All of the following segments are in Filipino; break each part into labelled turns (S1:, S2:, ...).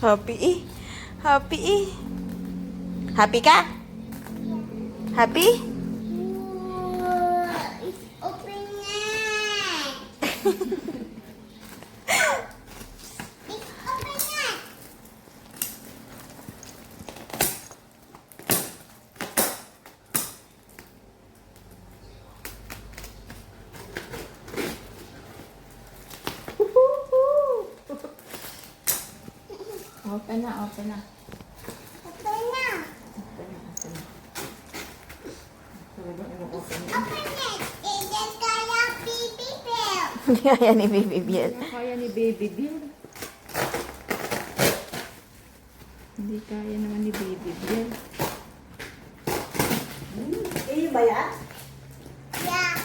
S1: Happy eh. Happy eh. Happy ka? Happy?
S2: It's open na. It's open na.
S3: Open na, open na.
S2: Open na.
S3: Open na.
S2: Open na. Iyan kaya baby bell.
S1: Hindi kaya ni Baby Biel.
S3: Kaya ni Baby Biel. Hindi kaya naman ni Baby Biel.
S4: Iyo ba yan?
S2: Yeah.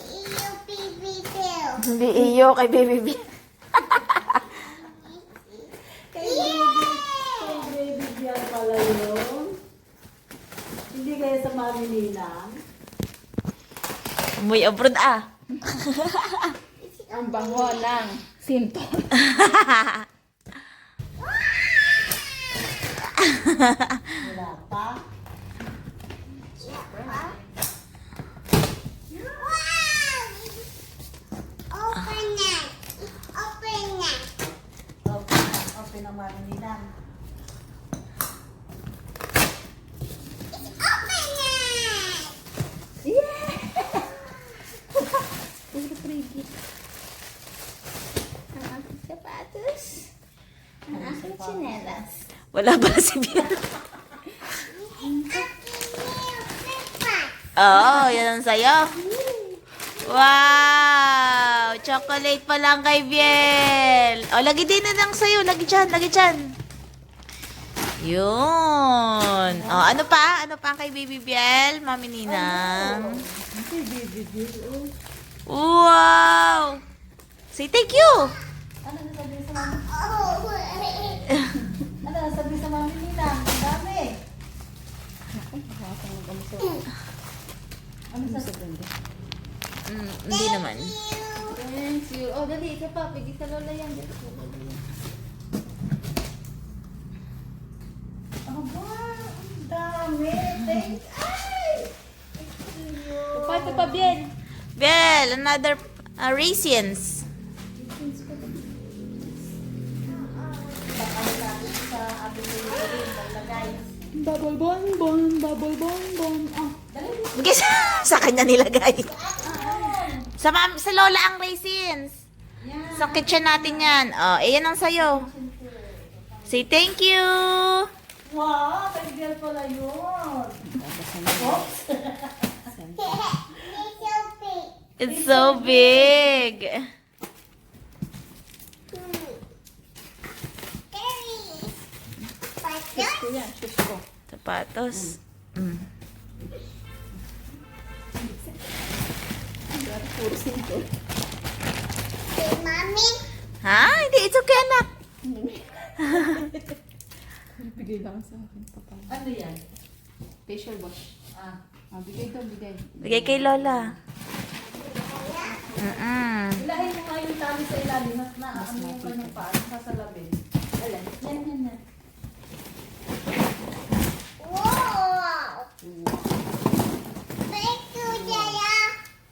S2: Iyo baby bell.
S1: Hindi iyo kay Baby Biel.
S4: Baby Bian pala yun. Hindi kaya sa Mami Ninang.
S1: Umuy abroad ah.
S3: Ang bango ng sinto.
S4: Wala pa.
S2: Wow! Open na. Open na.
S4: Open ang Mami Ninang.
S2: It's open na.
S3: Puro pretty. Ang aking sapatos. Ang aking tsinelas.
S1: Wala pala si Biel.
S2: Breakfast.
S1: Oo, yan ang sayo. Wow! Chocolate pa lang kay Biel. O, lagi din na lang sa'yo. Lagi dyan, lagi dyan. Yun. O, ano pa? Ano pa ang kay Baby Biel? Mami Ninang.
S4: Hindi, Baby Bian.
S1: Wow! Say thank you!
S4: Ano nasabi sa Mami?
S2: Oh,
S4: Ano nasabi sa Mami Ninang? Ang dami. Ano sasabi?
S1: Hindi naman.
S3: Thank you. Oh, dali. Ika pa. Pigi sa lola yan. Dali.
S4: Aba, ang dami. Thank Ay!
S3: Pa, ito pa, Biel.
S1: Biel, another raisins.
S4: Ano natin sa ating Baby Bian.
S3: Bubble bonbon, bubble bonbon. Ah.
S1: Bigay sa kanya nilagay. Sa lola ang raisins. Sa kitchen natin yan. Oh, yan ang sayo. Say thank you.
S4: Wow, kay Bian pala yun. Oops.
S1: It's so big.
S3: Ito yan. Shoes ko.
S1: Sapatos.
S3: Puro sinto.
S2: Mommy,
S1: Ha? Hindi, it's okay, anak.
S3: Bigay lang sa akin, papa.
S4: Ano yan?
S3: Facial wash.
S4: Ah.
S3: Ah, bigay daw, bigay.
S1: Bigay kay lola.
S4: Ilahin mo nga yung tali sa ilalim na ano yung kanyang paa, sasalabin. Alam, yan, yan, yan.
S2: wow! Thank you, Jaya.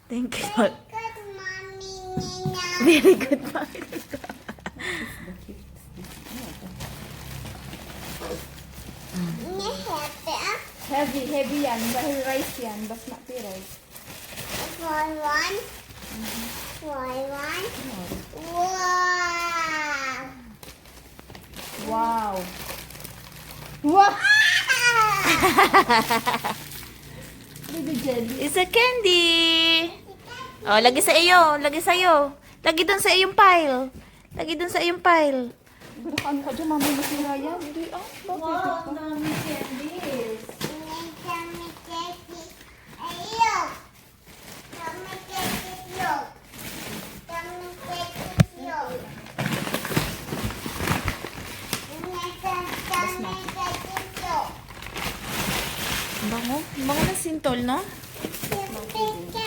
S1: Thank you.
S2: Good mommy, Nina.
S1: Very good, Mami.
S3: Heavy, heavy yan. Dahil rice yan. Basmati rice.
S2: One. Wow!
S3: Wow. Wow! Baby jelly.
S1: It's a candy. Oh, lagi sa iyo. Lagi sa iyo. Lagi doon sa iyong pile. Lagi doon sa iyong pile.
S3: Bulakan ka dyan, mami masira yan. Hindi, ah.
S4: Wow, ang dami candies.
S1: Sintol, no?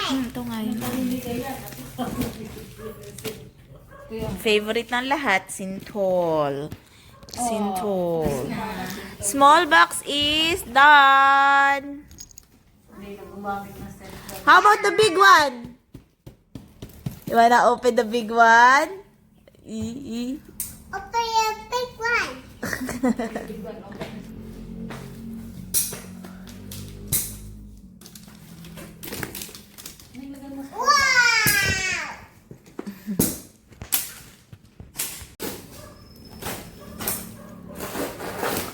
S1: Ito nga yun. Favorite ng lahat, Sintol. Sintol. Small box is done. How about the big one? You wanna open the big one?
S2: Open your big one. Wow!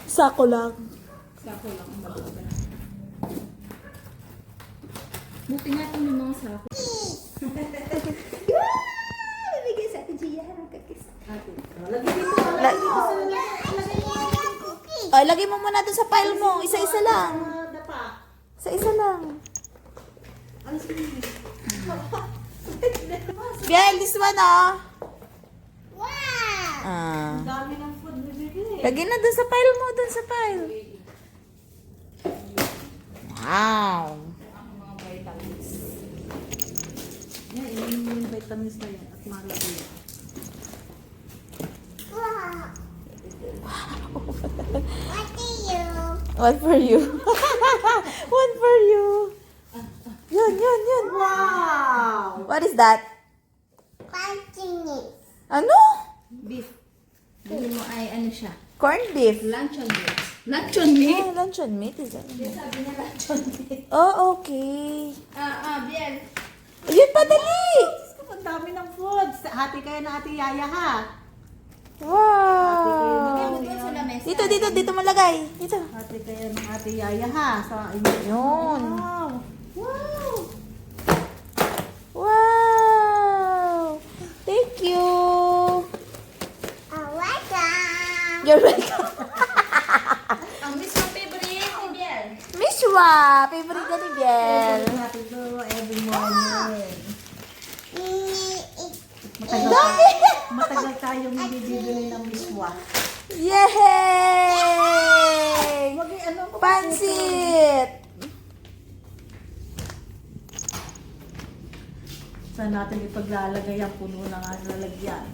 S1: Sako lang.
S3: Sako lang ang bago. Buti nga ito yung mga sako. Bigay sa atin siya.
S1: Ay, lagay mo muna doon sa pile mo. Isa-isa lang. Isa-isa lang. Biel, this one, oh.
S2: Wow!
S1: Ah.
S4: Dami ng food bibigay.
S1: Lagay na doon sa pile mo, doon sa pile. Wow.
S3: Ang mga vitamins.
S4: Yan, yung vitamins na yan at malaki yan.
S2: Wow! What do you?
S1: One for you. One for you. Yun, yun, yun.
S4: Wow!
S1: What is that?
S2: Punching it.
S1: Ano?
S3: Beef. Bili mo ay ano siya?
S1: Corned beef.
S3: Luncheon meat. Luncheon meat?
S1: Oh, luncheon meat is that?
S3: Sabi niya luncheon meat.
S1: Oh, okay.
S3: Biel.
S1: Ayun pa, dali.
S4: Ang dami ng food. Hati kayo na Ate Yaya ha.
S1: Wow.
S3: Doon sa lamesa.
S1: Dito malagay. Dito.
S4: Hati kayo ng Ate Yaya ha. Sa inyo.
S1: Yun.
S4: Wow! Wow!
S1: Wow. Thank you.
S2: Welcome.
S1: You're welcome.
S3: Ang miss mo favorite ni Biel.
S1: Miss Wa, favorite ka ni Biel.
S4: Hati ko every morning. Matagal tayong hindi bibili ng miswa.
S1: Yay!
S4: Ano ko
S1: Pansit!
S4: Saan natin ipaglalagay ang puno ng lalagyan?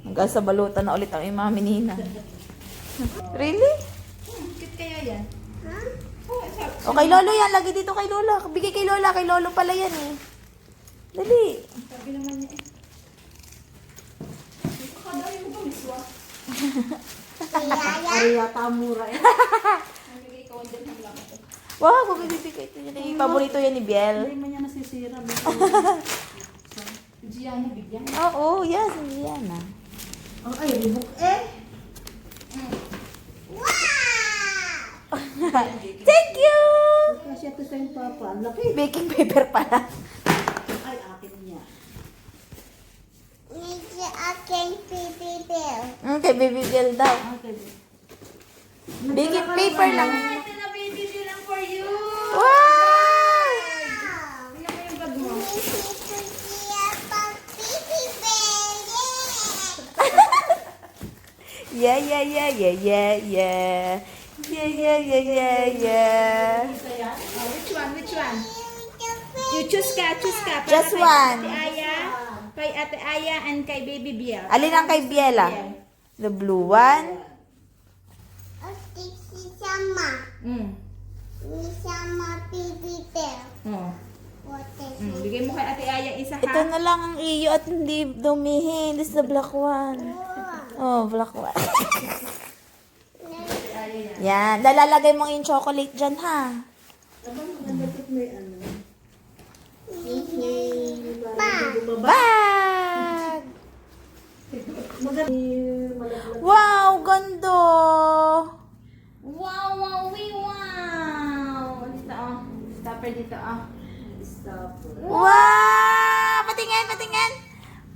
S1: Hanggang sa balutan na ulit ang imami Nina. Really?
S3: Cute kaya yan.
S1: O kay Lolo yan, lagi dito kay Lola. Bigay kay Lola, kay Lolo pala yan eh. Dali.
S3: Sabi naman niya eh. Kakadami mo ba miswa?
S4: Ay, yata ang mura eh.
S3: Ang bigay ko dyan ng lang ako.
S1: Wow, bumibigay ito yan. Eh. Paborito yan ni Biel.
S4: Hindi mo niya nasisira.
S3: Gianna bigyan.
S1: Oo, yes, yan ah.
S4: Oh, ay, ribok eh.
S1: Thank you!
S4: Kasi ito sa yung papa. Ang laki.
S1: Baking paper pala.
S4: Ay, akin niya.
S2: Need akin baby bill.
S1: Kay Baby Biel daw.
S4: Okay.
S1: Baking paper lang.
S3: Ito na baby lang for you.
S1: Wow!
S3: Tingnan mo yung bag mo.
S1: Yeah, yeah, yeah, yeah, yeah, yeah. Yeah, yeah, yeah, yeah, yeah.
S3: Which one? Which one? You choose ka. Para
S1: Just
S3: kay
S1: one.
S3: Ate Aya, and kay Baby Biel.
S1: Alin ang kay Biela? The blue one?
S3: Oh. Bigay mo kay Ate Aya isa ha.
S1: Ito na lang ang iyo at hindi dumihin. This is the black one. Oh, black one. Yan. Lalalagay mo yung chocolate dyan, ha? Bag! Wow, ganda!
S3: Wow. Dito oh. Stopper dito oh.
S1: Wow! Patingin!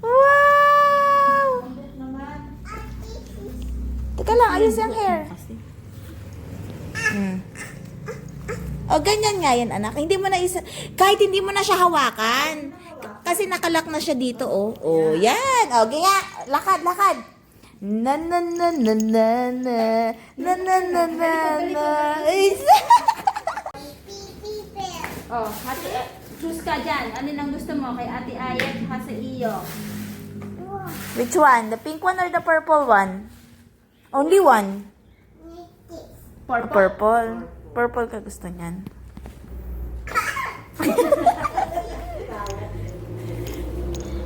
S1: Wow! Teka lang, ayos yung hair. O, ganyan nga yan, anak. Hindi mo na kahit hindi mo na siya hawakan. kasi nakalak na siya dito, oh. Oh, yan. Oh, gaya. Lakad, lakad. Na na na na na na na na na na na.
S3: Oh, hati, choose ka dyan. Ano nang gusto mo? Kay Ate Aya at sa iyo.
S1: Which one? The pink one or the purple one? Only one. Purple. Purple ka gusto niyan.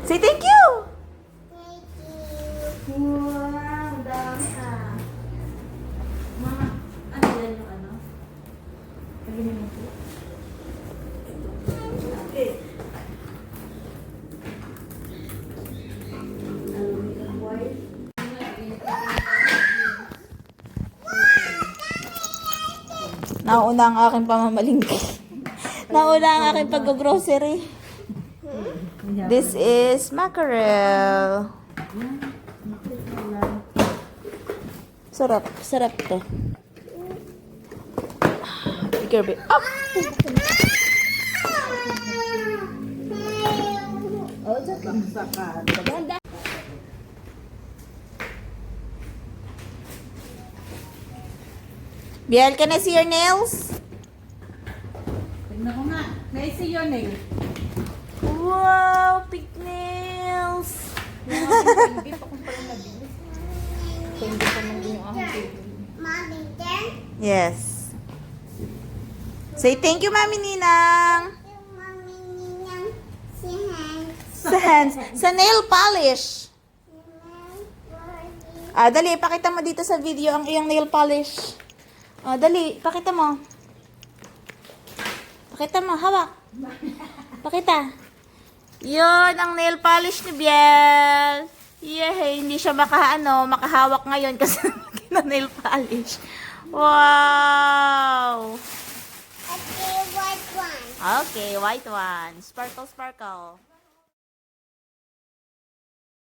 S1: Say thank you.
S3: Wow, dami ah. Mga, ano yan yung ano? Paginin mo po. Okay.
S1: Nauna ang aking pamamalingki. Nauna ang aking pag-grocery. This is mackerel. Sarap. Sarap to. Bigger bit. Up!
S3: Oh, saksakan. Ganda.
S1: Biel, can I see your nails?
S3: Tignan ko nga. Naisi yun eh.
S1: Wow, pink nails.
S4: Hindi pa kung pala nabilis. So, hindi pa man din yung aking table.
S2: Mommy, then
S1: Yes. Say thank you, Mami Ninang.
S2: mommy ninang si hands.
S1: Sa hands. Sa nail polish. Dali, pakita mo dito sa video ang iyong nail polish. Dali, pakita mo. Pakita mo, hawak. Pakita. Yun, ang nail polish ni Biel. Yay, hindi siya makahawak ngayon kasi na nail polish. Wow!
S2: Okay, white one.
S1: Okay, white one. Sparkle, sparkle.